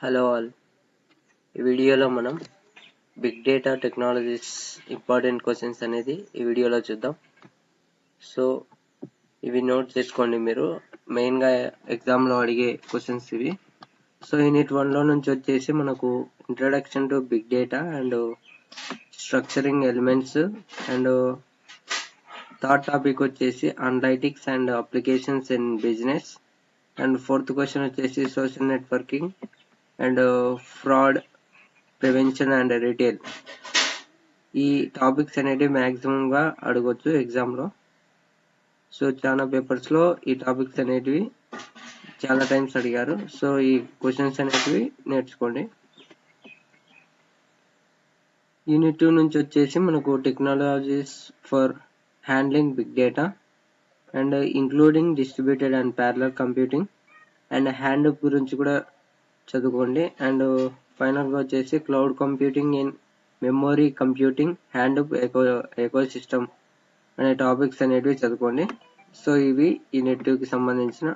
Hello all. ఈ వీడియోలో మనం big data technologies important questions అనేది ఈ వీడియోలో చూద్దాం. సో ఇవి నోట్ చేసుకోండి, మీరు మెయిన్గా ఎగ్జామ్లో అడిగే క్వశ్చన్స్ ఇవి. సో యూనిట్ 1లో నుంచి వచ్చేసి మనకు introduction to big data and structuring elements and third topic వచ్చేసి analytics and applications in business and fourth question వచ్చేసి social networking and fraud prevention and retail. ఈ టాపిక్స్ అనేవి మ్యాక్సిమం గా అడగొచ్చు ఎగ్జామ్ లో. సో చాలా పేపర్స్ లో ఈ టాపిక్స్ అనేటివి చాలా టైమ్స్ అడిగారు. సో ఈ క్వశ్చన్స్ అనేటివి నేర్చుకోండి. యూనిట్ 2 నుంచి వచ్చేసి మనకు technologies for handling big data and including distributed and parallel computing and hand గురించి కూడా చదువుకోండి. అండ్ ఫైనల్ గా వచ్చేసి cloud computing in memory computing hand ecosystem అనే టాపిక్స్ అనేటివి చదువుకోండి. సో ఇవి యూనిట్ 2 కి సంబంధించిన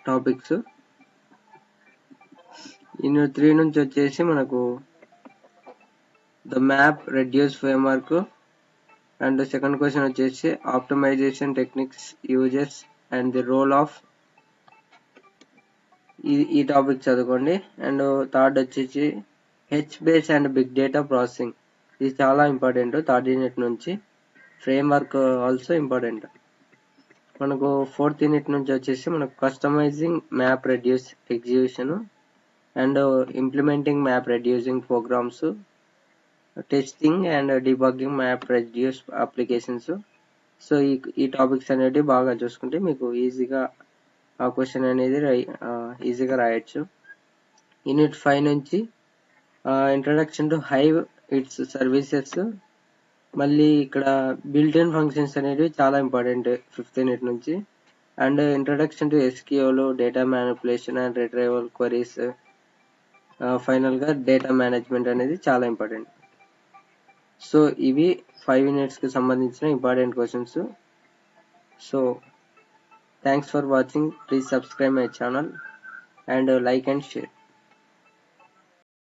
టాపిక్స్. యూనిట్ 3 నుంచి వచ్చేసి మనకు the map reduce framework and second question వచ్చేసి optimisation techniques uses and the role of ఈ టాపిక్ చదువుకోండి. అండ్ థర్డ్ వచ్చేసి H base and big data processing, ఇది చాలా ఇంపార్టెంట్. థర్డ్ యూనిట్ నుంచి ఫ్రేమ్ వర్క్ ఆల్సో ఇంపార్టెంట్. మనకు ఫోర్త్ యూనిట్ నుంచి వచ్చేసి మనకు customising map reduce execution and implementing map reducing programs, testing and debugging map reduce applications. So ఈ topics అనేవి బాగా చూసుకుంటే మీకు ఈజీగా ఆ క్వశ్చన్ అనేది ఈజీగా రాయొచ్చు. యూనిట్ 5 నుంచి introduction to Hive its services, మళ్ళీ ఇక్కడ బిల్ట్ ఇన్ ఫంక్షన్స్ అనేవి చాలా ఇంపార్టెంట్ ఫిఫ్త్ యూనిట్ నుంచి. And introduction to SQL, data manipulation and retrieval queries, final గా డేటా మేనేజ్మెంట్ అనేది చాలా ఇంపార్టెంట్. సో ఇవి 5 యూనిట్స్ కి సంబంధించిన important questions. So thanks for watching. Please subscribe my channel and like and share.